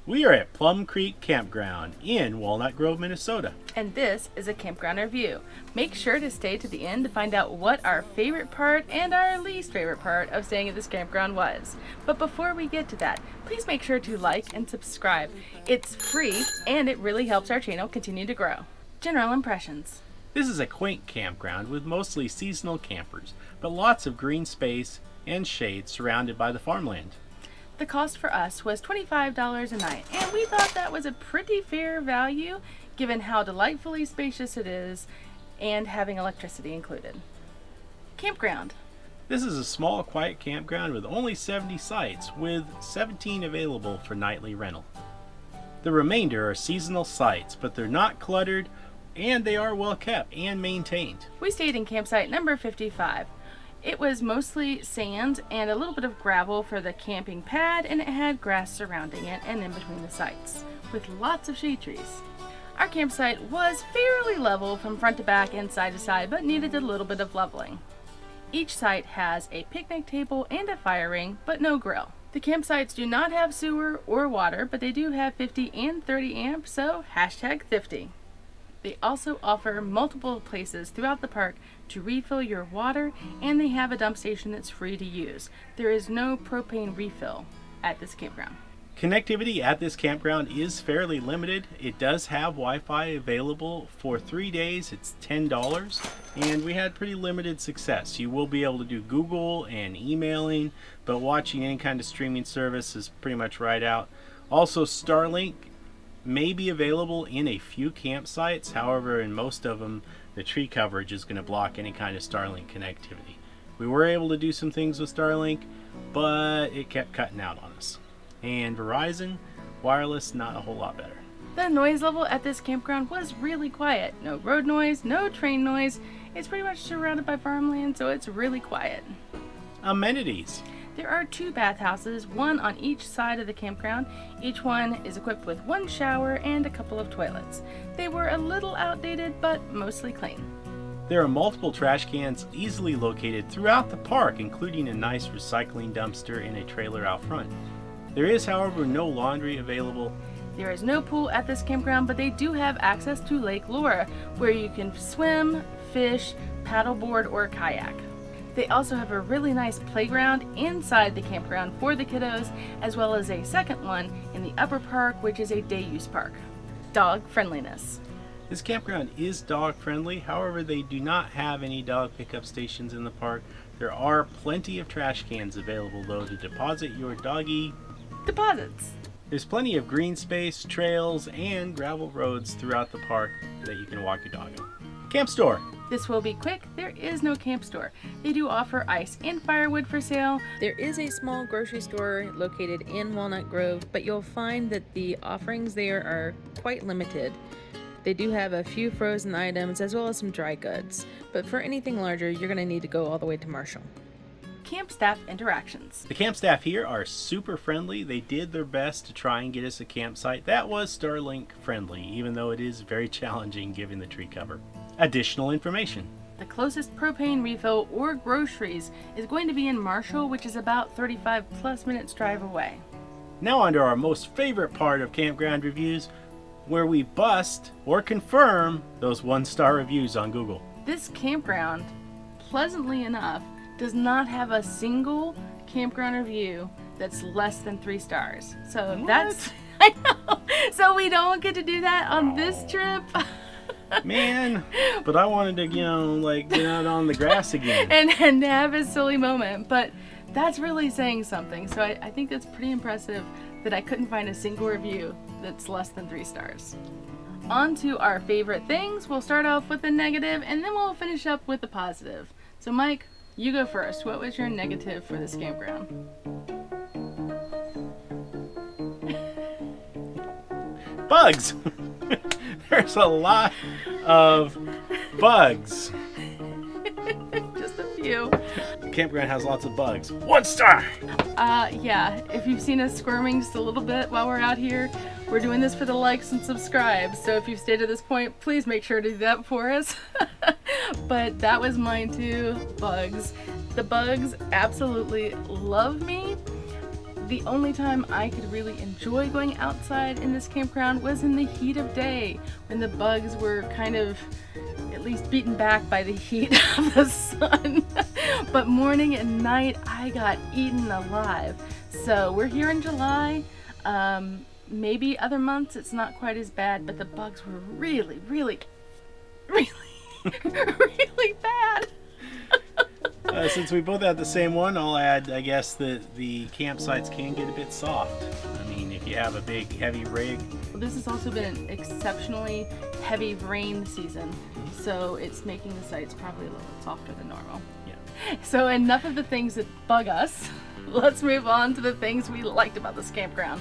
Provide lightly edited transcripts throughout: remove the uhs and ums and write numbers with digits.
We are at Plum Creek Campground in Walnut Grove, Minnesota. And this is a campground review. Make sure to stay to the end to find out what our favorite part and our least favorite part of staying at this campground was. But before we get to that, please make sure to like and subscribe. It's free and it really helps our channel continue to grow. General impressions. This is a quaint campground with mostly seasonal campers, but lots of green space and shade surrounded by the farmland. The cost for us was $25 a night, and we thought that was a pretty fair value given how delightfully spacious it is and having electricity included. Campground. This is a small, quiet campground with only 70 sites, with 17 available for nightly rental. The remainder are seasonal sites, but they're not cluttered and they are well kept and maintained. We stayed in campsite number 55. It was mostly sand and a little bit of gravel for the camping pad, and it had grass surrounding it and in between the sites, with lots of shade trees. Our campsite was fairly level from front to back and side to side, but needed a little bit of leveling. Each site has a picnic table and a fire ring, but no grill. The campsites do not have sewer or water, but they do have 50 and 30 amps, so #50. They also offer multiple places throughout the park to refill your water, and they have a dump station that's free to use. There is no propane refill at this campground. Connectivity at this campground is fairly limited. It does have Wi-Fi available for 3 days. It's $10, and we had pretty limited success. You will be able to do Google and emailing, but watching any kind of streaming service is pretty much right out. Also, Starlink may be available in a few campsites. However, in most of them, the tree coverage is going to block any kind of Starlink connectivity. We were able to do some things with Starlink, but it kept cutting out on us. And Verizon wireless, not a whole lot better. The noise level at this campground was really quiet. No road noise, no train noise. It's pretty much surrounded by farmland, so it's really quiet. Amenities. There are 2 bathhouses, one on each side of the campground. Each one is equipped with 1 shower and a couple of toilets. They were a little outdated, but mostly clean. There are multiple trash cans easily located throughout the park, including a nice recycling dumpster in a trailer out front. There is, however, no laundry available. There is no pool at this campground, but they do have access to Lake Laura, where you can swim, fish, paddleboard, or kayak. They also have a really nice playground inside the campground for the kiddos, as well as a second one in the upper park, which is a day use park. Dog friendliness. This campground is dog friendly, however they do not have any dog pickup stations in the park. There are plenty of trash cans available though to deposit your doggy Deposits. There's plenty of green space, trails, and gravel roads throughout the park that you can walk your dog on. Camp store. This will be quick. There is no camp store. They do offer ice and firewood for sale. There is a small grocery store located in Walnut Grove, but you'll find that the offerings there are quite limited. They do have a few frozen items as well as some dry goods, but for anything larger, you're going to need to go all the way to Marshall. Camp staff interactions. The camp staff here are super friendly. They did their best to try and get us a campsite that was Starlink friendly, even though it is very challenging given the tree cover. Additional information. The closest propane refill or groceries is going to be in Marshall, which is about 35 plus minutes drive away. Now on to our most favorite part of campground reviews, where we bust or confirm those 1-star reviews on Google. This campground, pleasantly enough, does not have a single campground review that's less than 3 stars. So What? that's, I know. So we don't get to do that on this trip. Man, but I wanted to, get out on the grass again. and have a silly moment. But that's really saying something. So I think that's pretty impressive that I couldn't find a single review that's less than 3 stars. On to our favorite things. We'll start off with the negative and then we'll finish up with the positive. So Mike, you go first. What was your negative for this campground? Bugs! There's a lot of bugs. Just a few. The campground has lots of bugs. 1 star! Yeah, if you've seen us squirming just a little bit while we're out here, we're doing this for the likes and subscribes. So if you've stayed to this point, please make sure to do that for us. But that was mine too, bugs. The bugs absolutely love me. The only time I could really enjoy going outside in this campground was in the heat of day, when the bugs were kind of at least beaten back by the heat of the sun. But morning and night, I got eaten alive. So we're here in July. Maybe other months it's not quite as bad, but the bugs were really, really, really, really bad. Since we both had the same one, I'll add, I guess, that the campsites can get a bit soft. I mean, if you have a big, heavy rig. Well, this has also been an exceptionally heavy rain season, so it's making the sites probably a little bit softer than normal. Yeah. So enough of the things that bug us. Let's move on to the things we liked about this campground.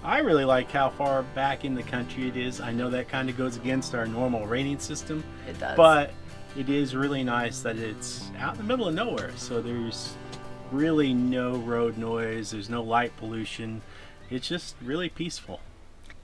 I really like how far back in the country it is. I know that kind of goes against our normal rating system. It does. But it is really nice that it's out in the middle of nowhere. So there's really no road noise. There's no light pollution. It's just really peaceful.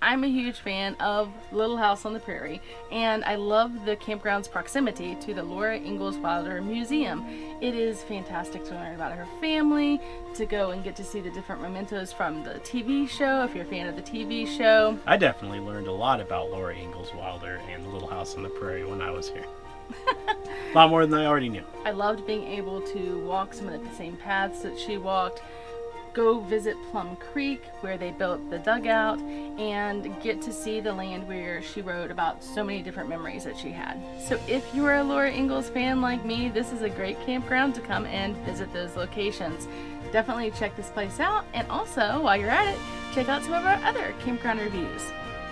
I'm a huge fan of Little House on the Prairie, and I love the campground's proximity to the Laura Ingalls Wilder Museum. It is fantastic to learn about her family, to go and get to see the different mementos from the TV show, if you're a fan of the TV show. I definitely learned a lot about Laura Ingalls Wilder and Little House on the Prairie when I was here. A lot more than I already knew. I loved being able to walk some of the same paths that she walked, go visit Plum Creek where they built the dugout, and get to see the land where she wrote about so many different memories that she had. So if you are a Laura Ingalls fan like me, this is a great campground to come and visit those locations. Definitely check this place out, and also while you're at it, check out some of our other campground reviews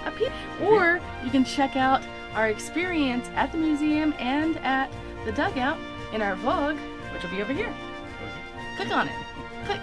up here. Or you can check out our experience at the museum and at the dugout in our vlog, which will be over here. Click on it. Click.